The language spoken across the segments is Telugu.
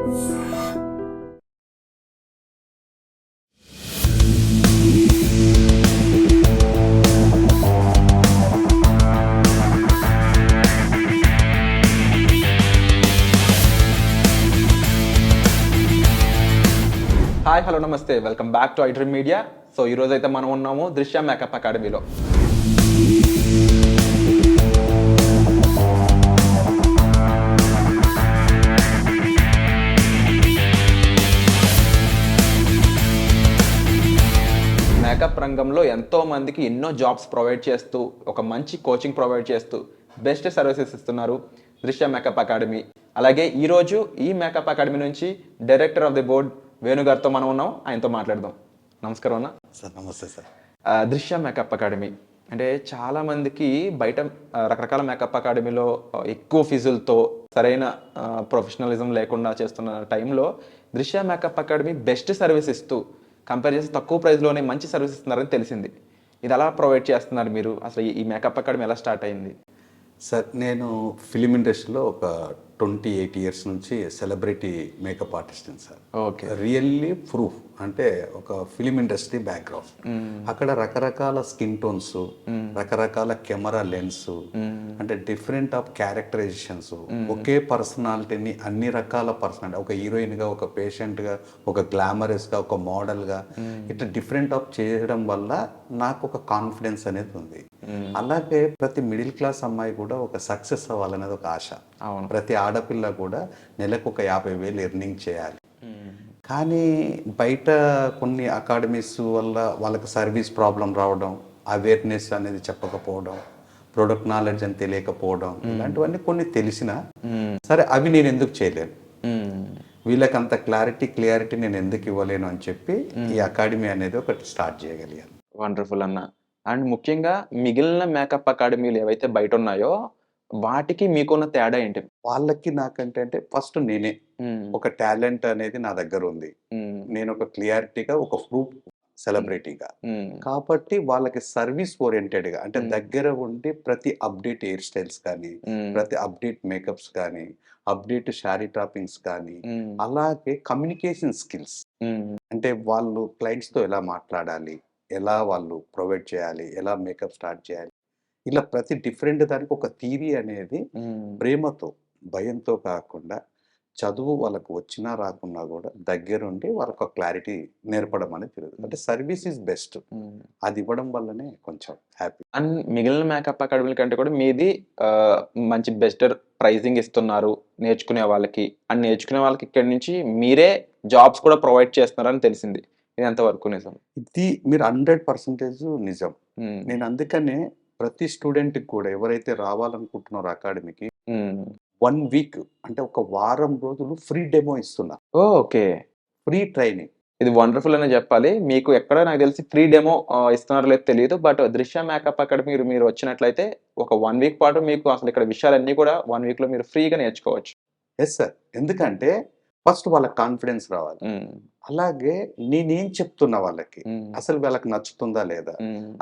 హాయ్ హలో నమస్తే, welcome back to iDream media. So ఈరోజు అయితే మనం ఉన్నాము దృశ్య మేకప్ అకాడమీలో. మేకప్ రంగంలో ఎంతో మందికి ఎన్నో జాబ్స్ ప్రొవైడ్ చేస్తూ, ఒక మంచి కోచింగ్ ప్రొవైడ్ చేస్తూ బెస్ట్ సర్వీసెస్ ఇస్తున్నారు దృశ్య మేకప్ అకాడమీ. అలాగే ఈరోజు ఈ మేకప్ అకాడమీ నుంచి director of the board Venu గారితో మనం ఉన్నాం, ఆయనతో మాట్లాడదాం. నమస్కారం అన్న. సార్ నమస్తే సార్. దృశ్య మేకప్ అకాడమీ అంటే చాలామందికి బయట రకరకాల మేకప్ అకాడమీలో ఎక్కువ ఫీజులతో సరైన ప్రొఫెషనలిజం లేకుండా చేస్తున్న టైంలో దృశ్య మేకప్ అకాడమీ బెస్ట్ సర్వీస్ ఇస్తూ కంపేర్ చేసి తక్కువ ప్రైస్లోనే మంచి సర్వీస్ ఇస్తున్నారని తెలిసింది. ఇది ఎలా ప్రొవైడ్ చేస్తున్నారు మీరు? అసలు ఈ మేకప్ అకాడమీ ఎలా స్టార్ట్ అయింది? సార్ నేను ఫిలిం ఇండస్ట్రీలో ఒక 28 ఇయర్స్ నుంచి సెలబ్రిటీ మేకప్ ఆర్టిస్ట్ని సార్. ఓకే. రియల్లీ ప్రూఫ్ అంటే ఒక ఫిలిం ఇండస్ట్రీ బ్యాక్గ్రౌండ్. అక్కడ రకరకాల స్కిన్ టోన్స్, రకరకాల కెమెరా లెన్స్, అంటే డిఫరెంట్ ఆఫ్ క్యారెక్టరైజేషన్స్, ఒకే పర్సనాలిటీని అన్ని రకాల పర్సనాలిటీ, ఒక హీరోయిన్గా, ఒక పేషెంట్గా, ఒక గ్లామరస్గా, ఒక మోడల్గా, ఇట్లా డిఫరెంట్ ఆఫ్ చేయడం వల్ల నాకు ఒక కాన్ఫిడెన్స్ అనేది ఉంది. అలాగే ప్రతి మిడిల్ క్లాస్ అమ్మాయి కూడా ఒక సక్సెస్ అవ్వాలనేది ఒక ఆశ. ప్రతి ఆడపిల్ల కూడా నెలకు ఒక 50,000 ఎర్నింగ్ చేయాలి. కానీ బయట కొన్ని అకాడమీస్ వల్ల వాళ్ళకి సర్వీస్ ప్రాబ్లం రావడం, అవేర్నెస్ అనేది చెప్పకపోవడం, ప్రొడక్ట్ నాలెడ్జ్ అని తెలియకపోవడం, ఇలాంటివన్నీ కొన్ని తెలిసినా సరే అవి నేను ఎందుకు చేయలేను, వీళ్ళకి అంత క్లారిటీ నేను ఎందుకు ఇవ్వలేను అని చెప్పి ఈ అకాడమీ అనేది ఒకటి స్టార్ట్ చేయగలిగాను. వండర్ఫుల్ అన్న. అండ్ ముఖ్యంగా మిగిలిన మేకప్ అకాడమీలు ఏవైతే బయట ఉన్నాయో వాటికి మీకున్న తేడా ఏంటి? వాళ్ళకి నాకంటే అంటే ఫస్ట్ నేనే ఒక టాలెంట్ అనేది నా దగ్గర ఉంది. నేను ఒక క్లియారిటీగా ఒక ప్రూఫ్ సెలబ్రిటీగా, కాబట్టి వాళ్ళకి సర్వీస్ ఓరియంటెడ్గా అంటే దగ్గర ఉండి ప్రతి అప్డేట్ హెయిర్ స్టైల్స్ కానీ, ప్రతి అప్డేట్ మేకప్స్ కానీ, అప్డేట్ శారీ టాపింగ్స్ కానీ, అలాగే కమ్యూనికేషన్ స్కిల్స్ అంటే వాళ్ళు క్లయింట్స్తో ఎలా మాట్లాడాలి, ఎలా వాళ్ళు ప్రొవైడ్ చేయాలి, ఎలా మేకప్ స్టార్ట్ చేయాలి, ఇలా ప్రతి డిఫరెంట్ దానికి ఒక థియరీ అనేది ప్రేమతో, భయంతో కాకుండా చదువు వాళ్ళకు వచ్చినా రాకున్నా కూడా దగ్గరుండి వాళ్ళకు ఒక క్లారిటీ నేర్పడం అనేది జరుగుతుంది. అంటే సర్వీస్ ఈజ్ బెస్ట్, అది ఇవ్వడం వల్లనే కొంచెం హ్యాపీ. అండ్ మిగిలిన మేకప్ అకాడమీల కంటే కూడా మీది మంచి బెస్టర్ ప్రైజింగ్ ఇస్తున్నారు నేర్చుకునే వాళ్ళకి. అండ్ నేర్చుకునే వాళ్ళకి ఇక్కడి నుంచి మీరే జాబ్స్ కూడా ప్రొవైడ్ చేస్తున్నారని తెలిసింది. ఇది ఎంతవరకు నిజం? ఇది మీరు 100% నిజం. నేను అందుకనే ప్రతి స్టూడెంట్కి కూడా ఎవరైతే రావాలనుకుంటున్నారో అకాడమీకి 1 వీక్ అంటే ఒక వారం రోజులు ఫ్రీ డెమో ఇస్తున్నా. ఓకే. Free training. ఇది వండర్ఫుల్ అనే చెప్పాలి. మీకు ఎక్కడ నాకు తెలిసి ఫ్రీ డెమో ఇస్తున్నారో లేదో తెలియదు. బట్ దృశ్య మేకప్ అకాడమీ మీరు వచ్చినట్లయితే ఒక 1 వీక్ పాటు మీకు అసలు ఇక్కడ విషయాలన్నీ కూడా 1 వీక్లో మీరు ఫ్రీగా నేర్చుకోవచ్చు. Yes sir. ఎందుకంటే ఫస్ట్ వాళ్ళకి కాన్ఫిడెన్స్ రావాలి. అలాగే నేనేం చెప్తున్నా వాళ్ళకి అసలు వాళ్ళకి నచ్చుతుందా లేదా,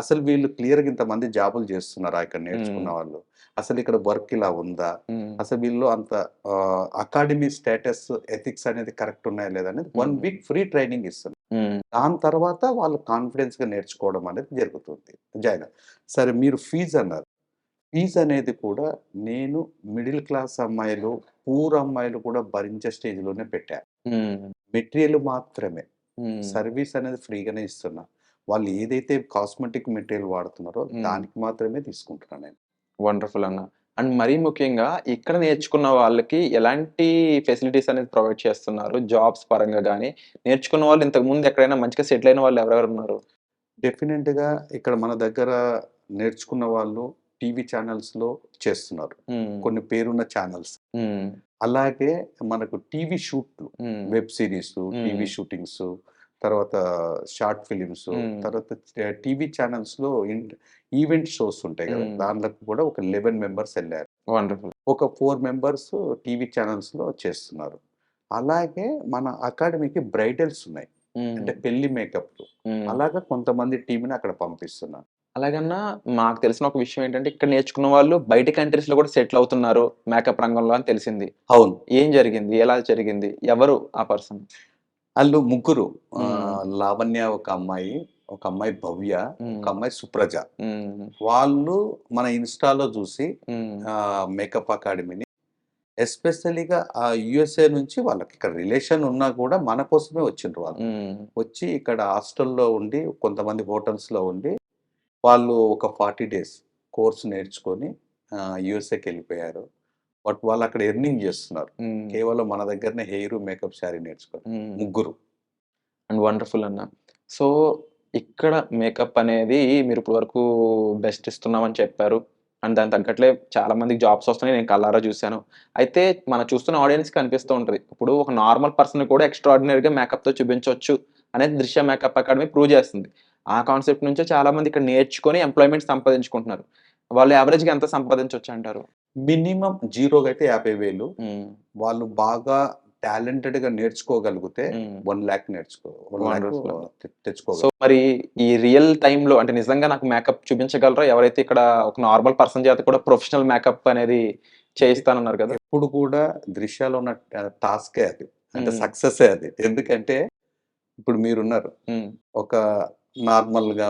అసలు వీళ్ళు క్లియర్గా ఇంతమంది జాబులు చేస్తున్నారా ఇక్కడ నేర్చుకున్న వాళ్ళు, అసలు ఇక్కడ వర్క్ ఇలా ఉందా, అసలు వీళ్ళు అంత అకాడమీ స్టేటస్ ఎథిక్స్ అనేది కరెక్ట్ ఉన్నాయా లేదా అనేది 1 వీక్ ఫ్రీ ట్రైనింగ్ ఇస్తున్నారు. దాని తర్వాత వాళ్ళు కాన్ఫిడెన్స్ గా నేర్చుకోవడం అనేది జరుగుతుంది. జాయిన్ సరే, మీరు ఫీజు అన్నారు. ఫీజు అనేది కూడా నేను మిడిల్ క్లాస్ అమ్మాయిలు, పూర్ అమ్మాయిలు కూడా భరించే స్టేజ్లోనే పెట్టాను. మెటీరియల్ మాత్రమే, సర్వీస్ అనేది ఫ్రీగానే ఇస్తున్నా. వాళ్ళు ఏదైతే కాస్మెటిక్ మెటీరియల్ వాడుతున్నారో దానికి మాత్రమే తీసుకుంటున్నాను నేను. వండర్ఫుల్ అన్న. అండ్ మరీ ముఖ్యంగా ఇక్కడ నేర్చుకున్న వాళ్ళకి ఎలాంటి ఫెసిలిటీస్ అనేది ప్రొవైడ్ చేస్తున్నారు? జాబ్స్ పరంగా కానీ, నేర్చుకున్న వాళ్ళు ఇంతకు ముందు ఎక్కడైనా మంచిగా సెటిల్ అయిన వాళ్ళు ఎవరెవరు ఉన్నారు? డెఫినెట్గా ఇక్కడ మన దగ్గర నేర్చుకున్న వాళ్ళు టీవీ ఛానల్స్లో చేస్తున్నారు, కొన్ని పేరున్న ఛానల్స్. అలాగే మనకు టీవీ షూట్లు, వెబ్ సిరీస్, టీవీ షూటింగ్స్, తర్వాత షార్ట్ ఫిలిమ్స్, తర్వాత టీవీ ఛానల్స్లో ఈవెంట్ షోస్ ఉంటాయి కదా, దాంట్లో కూడా ఒక 11 మెంబర్స్ వెళ్ళారు. వండర్ఫుల్. ఒక 4 మెంబర్స్ టీవీ ఛానల్స్లో చేస్తున్నారు. అలాగే మన అకాడమీకి బ్రైడల్స్ ఉన్నాయి, అంటే పెళ్లి మేకప్. అలాగా కొంతమంది టీంని అక్కడ పంపిస్తున్నారు. అలాగన్నా మాకు తెలిసిన ఒక విషయం ఏంటంటే, ఇక్కడ నేర్చుకున్న వాళ్ళు బయట కంట్రీస్‌లో కూడా సెటిల్ అవుతున్నారు మేకప్ రంగంలో అని తెలిసింది. అవును. ఏం జరిగింది? ఎలా జరిగింది? ఎవరు ఆ పర్సన్? ఆళ్ళు ముగ్గురు హ్మ్. లావణ్య ఒక అమ్మాయి, ఒక అమ్మాయి భవ్య, ఒక హ్మ్. అమ్మాయి సుప్రజ. హ్మ్. వాళ్ళు మన ఇన్‌స్టాలో చూసి హ్మ్. మేకప్ అకాడమీని ఎస్పెషల్‌గా యూఎస్ఏ నుంచి వాళ్ళకి ఇక్కడ రిలేషన్ ఉన్నా కూడా మన కోసమే వచ్చిండ్రు వాళ్ళు. హ్మ్. వచ్చి ఇక్కడ హాస్టల్‌లో ఉండి, కొంతమంది హోటల్స్‌లో ఉండి, వాళ్ళు ఒక 40 డేస్ కోర్స్ నేర్చుకొని యూఎస్ఏకెళ్ళిపోయారు. బట్ వాళ్ళక్కడ ఎర్నింగ్ జేస్తున్నారు. హ్మ్. కేవలం మన దగ్గరనే హెయిరు, మేకప్, శారీ నేర్చుకొని. హ్మ్. ముగ్గురు. అండ్ వండర్‌ఫుల్ అన్న. సో, ఇక్కడ మేకప్ అనేది మీరు ఇప్పటి వరకు బెస్ట్ ఇస్తున్నామని చెప్పారు. అండ్ దానికి తగ్గట్లే చాలా మందికి జాబ్స్ వస్తున్నాయి. నేను కళ్ళారా చూసాను. అయితే మనం చూస్తున్న ఆడియన్స్‌కి అనిపిస్తూ ఉంటది. ఇప్పుడు ఒక నార్మల్ పర్సన్‌ని కూడా ఎక్స్ట్రార్డినరీగా మేకప్‌తో చూపించొచ్చు అనేది దృశ్య మేకప్ అకాడమీ ప్రూవ్ చేస్తుంది. ఆ కాన్సెప్ట్ నుంచే చాలా మంది ఇక్కడ నేర్చుకొని ఎంప్లాయ్‌మెంట్ సంపాదించుకుంటున్నారు. వాళ్ళు యావరేజ్‌గా ఎంత సంపాదించొచ్చంటారు? మినిమమ్ జీరోగా అయితే 50,000. హ్మ్. వాళ్ళు బాగా టాలెంటెడ్‌గా నేర్చుకోగలిగితే హ్మ్. 1,00,000 1,00,000 వండర్‌ఫుల్. సో, తెచ్చుకోగలరు. మరి ఈ రియల్ టైమ్‌లో అంటే నిజంగా నాకు మేకప్ చూపించగలరా? ఎవరైతే ఇక్కడ ఒక నార్మల్ పర్సన్ చేత కూడా ప్రొఫెషనల్ మేకప్ అనేది చేయిస్తానన్నారు కదా! ఎప్పుడు కూడా దృశ్యాలో ఉన్న టాస్కే అది. అంటే హ్మ్. సక్సెసే అది. ఎందుకంటే ఇప్పుడు మీరున్నారు. హ్మ్. ఒక నార్మల్‌గా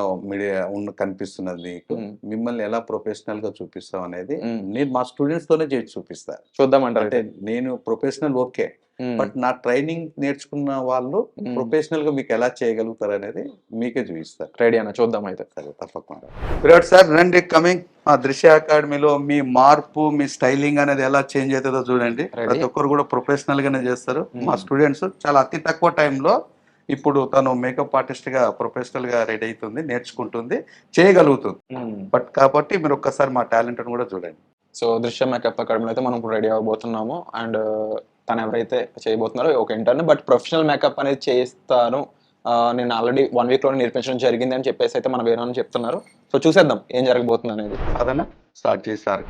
కనిపిస్తున్నది నీకు. హ్మ్. మిమ్మల్ని ఎలా ప్రొఫెషనల్‌గా చూపిస్తాం అనేది హ్మ్. నేను మా స్టూడెంట్స్‌తోనే చేసి చూపిస్తా. అంటే చూద్దామంటారైతే. నేను ప్రొఫెషనల్ ఓకే. హ్మ్. బట్ నా ట్రైనింగ్ నేర్చుకున్న వాళ్ళు హ్మ్. ప్రొఫెషనల్‌గా మీకు ఎలా చేయగలుగుతారనేది మీకే చూపిస్తారు. రెడీ అన్న చూద్దామయితే. సరే తప్పకుండా. విరాట్ సార్ రండి కమింగ్. మా దృశ్య అకాడమీలో మీ మార్పు, మీ స్టైలింగ్ అనేది ఎలా చేంజ్ అవుతుందో చూడండి. రెడీ. ప్రతి ఒక్కరు కూడా ప్రొఫెషనల్‌గానే చేస్తారు. మా హ్మ్. స్టూడెంట్స్ చాలా అతి తక్కువ టైంలో ఇప్పుడు తను మేకప్ ఆర్టిస్ట్‌గా ప్రొఫెషనల్‌గా రెడీ అయితుంది, నేర్చుకుంటుంది, చేయగలుగుతుంది. హ్మ్. బట్ కాబట్టి మీరు ఒక్కసారి మా టాలెంట్‌ని కూడా చూడండి. సో, 'దృశ్యం మేకప్ అకాడమీలో' అయితే మనం ఇప్పుడు రెడీ అవ్వబోతున్నాము. అండ్ తనెవరైతే చేయబోతున్నారో ఒక ఇంటర్న్ బట్ ప్రొఫెషనల్ మేకప్ అనేది చేయిస్తాను. నేను ఆల్రెడీ 1 వీక్‌లోనే నేర్పించడం జరిగింది అని చెప్పేసైతే మన వేరే వాళ్ళు చెప్తున్నారు. సో, చూసేద్దాం ఏం జరగబోతుందనేది. సాధన స్టార్ట్ చేశారు.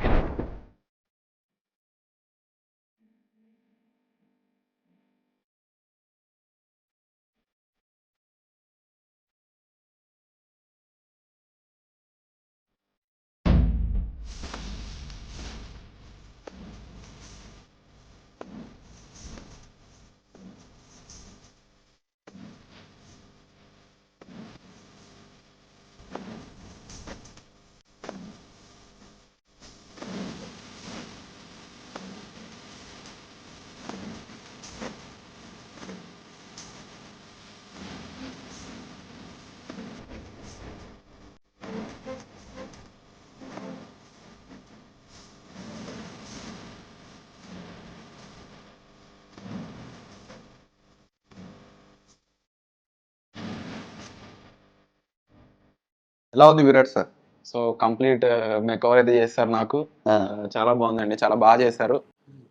ఎలా ఉంది Virat sir? So, complete makeover అయితే చేశారు నాకు. ఆ! చాలా బాగుందండి. చాలా చేశారు.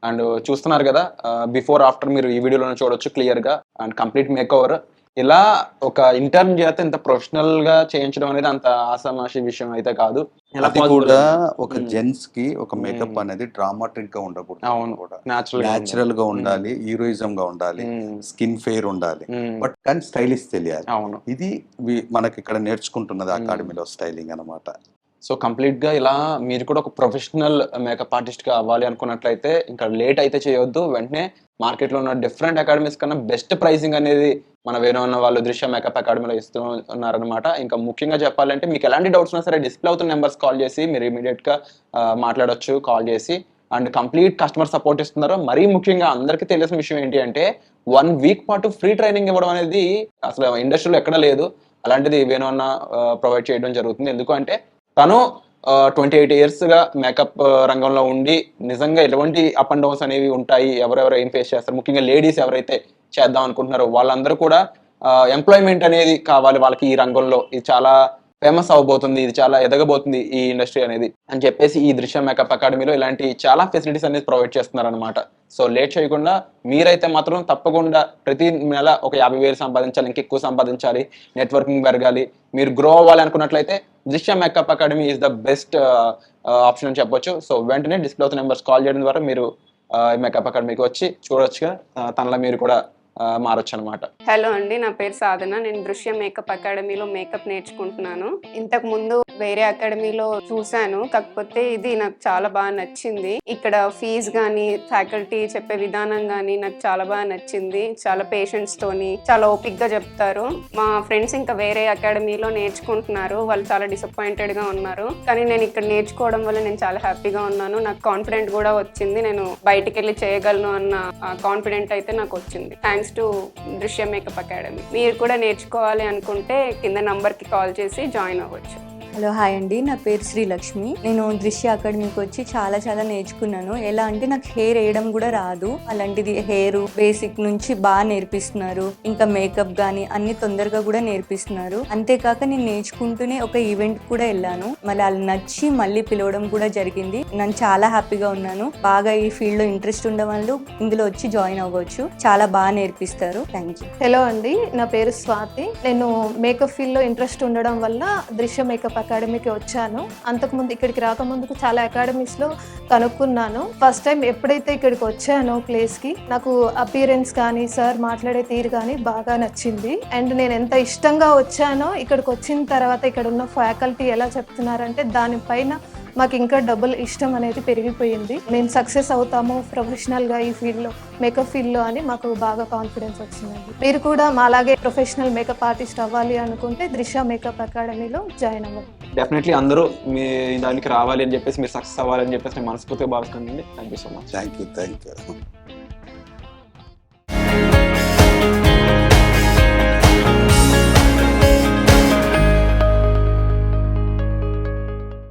అండ్ చూస్తున్నారు గదా! బిఫోర్, ఆఫ్టర్ మీరు ఈ వీడియోలోనే చూడొచ్చు క్లియర్‌గా. And complete makeover. ఇలా ఒక ఇంటర్న్ చేత ఇంత ప్రొఫెషనల్‌గా చేయించడం అనేది అంత ఆషామాషీ విషయం అయితే కాదు. ఎలా అది పాసిబుల్ కూడా అండి? ఒక హ్మ్. జెంట్స్‌కి ఒక మేకప్ హ్మ్. అనేది డ్రామాటిక్‌గా ఉండకూడదు ఎప్పుడు అవును. కూడా. నేచురల్‌గా ఉండాలి. నేచురల్‌గా హ్మ్. ఉండాలి, హీరోయిజంగా ఉండాలి, హ్మ్. స్కిన్ ఫెయిర్ ఉండాలి. హ్మ్. బట్ కానీ స్టైలిష్ తెలియాలి. అవును. ఇది మనకిక్కడ నేర్చుకుంటున్నది హ్మ్. అకాడమీలో స్టైలింగ్ అనమాట. సో, కంప్లీట్‌గా ఇలా మీరు కూడా ఒక ప్రొఫెషనల్ మేకప్ ఆర్టిస్ట్‌గా అవ్వాలి అనుకున్నట్లయితే, ఇంకా లేట్ అయితే చేయొద్దు. వెంటనే మార్కెట్‌లో ఉన్న డిఫరెంట్ అకాడమీస్ కన్నా బెస్ట్ ప్రైసింగ్ అనేది మన వేరే ఉన్న వాళ్ళు దృశ్య మేకప్ అకాడమీలో ఇస్తూ ఉన్నారనమాట. ఇంకా ముఖ్యంగా చెప్పాలంటే మీకు ఎలాంటి డౌట్స్ ఉన్నా సరే డిస్‌ప్లే అవుతున్న నంబర్స్ కాల్ చేసి మీరు ఇమ్మీడియేట్‌గా మాట్లాడొచ్చు కాల్ చేసి. అండ్ కంప్లీట్ కస్టమర్ సపోర్ట్ ఇస్తున్నారు. మరీ ముఖ్యంగా అందరికీ తెలియాల్సిన విషయం ఏంటి అంటే 1 వీక్ పాటు ఫ్రీ ట్రైనింగ్ ఇవ్వడం అనేది అసలు ఇండస్ట్రీలో ఎక్కడా లేదు. అలాంటిది వేణు అన్న ప్రొవైడ్ చేయడం జరుగుతుంది. ఎందుకు అంటే తను 28 ఇయర్స్‌గా మేకప్ రంగంలో ఉండి, నిజంగా ఎటువంటి అప్ అండ్ డౌన్స్ అనేవి ఉంటాయి. ఎవరెవరు ఏం ఫేస్ చేస్తారు. ముఖ్యంగా లేడీస్ ఎవరైతే చేద్దాం అనుకుంటున్నారో వాళ్ళందరూ కూడా ఎంప్లాయ్‌మెంట్ అనేది కావాలి వాళ్ళకి ఈ రంగంలో. ఇది చాలా ఫేమస్ అవ్వబోతుంది. ఇది చాలా ఎదగబోతుంది ఈ ఇండస్ట్రీ అనేది. అని చెప్పేసి ఈ దృశ్యం మేకప్ అకాడమీలో ఇలాంటి చాలా ఫెసిలిటీస్ అనేది ప్రొవైడ్ చేస్తున్నారనమాట. సో లేట్ చేయకుండా మీరైతే మాత్రం తప్పకుండా ప్రతి నెల ఒక 50,000 సంపాదించాలి. ఇంకెక్కువ సంపాదించాలి. నెట్వర్కింగ్ పెరగాలి. మీరు గ్రో అవ్వాలి అనుకున్నట్లయితే దృశ్య makeup academy is the best option అని చెప్పొచ్చు. సో వెంటనే డిస్ప్లే అవుతున్న నెంబర్స్ కాల్ చేయడం ద్వారా మీరు మేకప్ అకాడమీకి వచ్చి చూడొచ్చుగా. తనలో మీరు కూడా మారొచ్చు అనమాట. హలో అండి, నా పేరు సాధన. నేను దృశ్య మేకప్ అకాడమీలో మేకప్ నేర్చుకుంటున్నాను. ఇంతకు ముందు వేరే అకాడమీలో చూశాను, కాకపోతే ఇది నాకు చాలా బాగా నచ్చింది. ఇక్కడ ఫీజు కానీ ఫ్యాకల్టీ చెప్పే విధానం కానీ నాకు చాలా బాగా నచ్చింది. చాలా పేషెంట్స్ తోని చాలా ఓపిక్ గా చెప్తారు. మా ఫ్రెండ్స్ ఇంకా వేరే అకాడమీలో నేర్చుకుంటున్నారు, వాళ్ళు చాలా డిసప్పాయింటెడ్ గా ఉన్నారు. కానీ నేను ఇక్కడ నేర్చుకోవడం వల్ల నేను చాలా హ్యాపీగా ఉన్నాను. నాకు కాన్ఫిడెంట్ కూడా వచ్చింది, నేను బయటికి వెళ్ళి చేయగలను అన్న కాన్ఫిడెంట్ అయితే నాకు వచ్చింది. థ్యాంక్స్ టు దృశ్య మేకప్ అకాడమీ. మీరు కూడా నేర్చుకోవాలి అనుకుంటే కింద నంబర్కి కాల్ చేసి జాయిన్ అవ్వచ్చు. హలో, హాయ్ అండి. నా పేరు శ్రీలక్ష్మి. నేను దృశ్య అకాడమీకి వచ్చి చాలా నేర్చుకున్నాను. ఎలా అంటే నాకు హెయిర్ వేయడం కూడా రాదు, అలాంటిది హెయిర్ బేసిక్ నుంచి బాగా నేర్పిస్తున్నారు. ఇంకా మేకప్ కానీ అన్ని తొందరగా కూడా నేర్పిస్తున్నారు. అంతేకాక నేను నేర్చుకుంటూనే ఒక ఈవెంట్ కూడా వెళ్ళాను, మళ్ళీ వాళ్ళు నచ్చి మళ్ళీ పిలవడం కూడా జరిగింది. నేను చాలా హ్యాపీగా ఉన్నాను. బాగా ఈ ఫీల్డ్ లో ఇంట్రెస్ట్ ఉన్న వాళ్ళు ఇందులో వచ్చి జాయిన్ అవ్వచ్చు, చాలా బాగా నేర్పిస్తారు. Thank you. హలో అండి, నా పేరు స్వాతి. నేను మేకప్ ఫీల్డ్లో ఇంట్రెస్ట్ ఉండడం వల్ల దృశ్య మేకప్ అకాడమీకి వచ్చాను. అంతకుముందు ఇక్కడికి రాకముందుకు చాలా అకాడమీస్లో కనుక్కున్నాను. ఫస్ట్ టైం ఎప్పుడైతే ఇక్కడికి వచ్చానో ప్లేస్కి, నాకు అపియరెన్స్ కానీ సార్ మాట్లాడే తీరు కానీ బాగా నచ్చింది. అండ్ నేను ఎంత ఇష్టంగా వచ్చానో ఇక్కడికి వచ్చిన తర్వాత ఇక్కడ ఉన్న ఫ్యాకల్టీ ఎలా చెప్తున్నారంటే దానిపైన మాకు ఇంకా డబుల్ ఇష్టం అనేది పెరిగిపోయింది. మేము సక్సెస్ అవుతాము ప్రొఫెషనల్గా ఈ ఫీల్డ్లో, మేకప్ ఫీల్డ్లో అని మాకు బాగా కాన్ఫిడెన్స్ వచ్చిందండి. మీరు కూడా మాలాగే ప్రొఫెషనల్ మేకప్ ఆర్టిస్ట్ అవ్వాలి అనుకుంటే దృశ్య మేకప్ అకాడమీలో జాయిన్ అవ్వాలి. డెఫినెట్లీ అందరూ మీ దానికి రావాలి అని చెప్పేసి, మీరు సక్సెస్ అవ్వాలని చెప్పేసి నేను మనస్ఫూర్తిగా భావిస్తున్నానండి. Thank you so much. Thank you.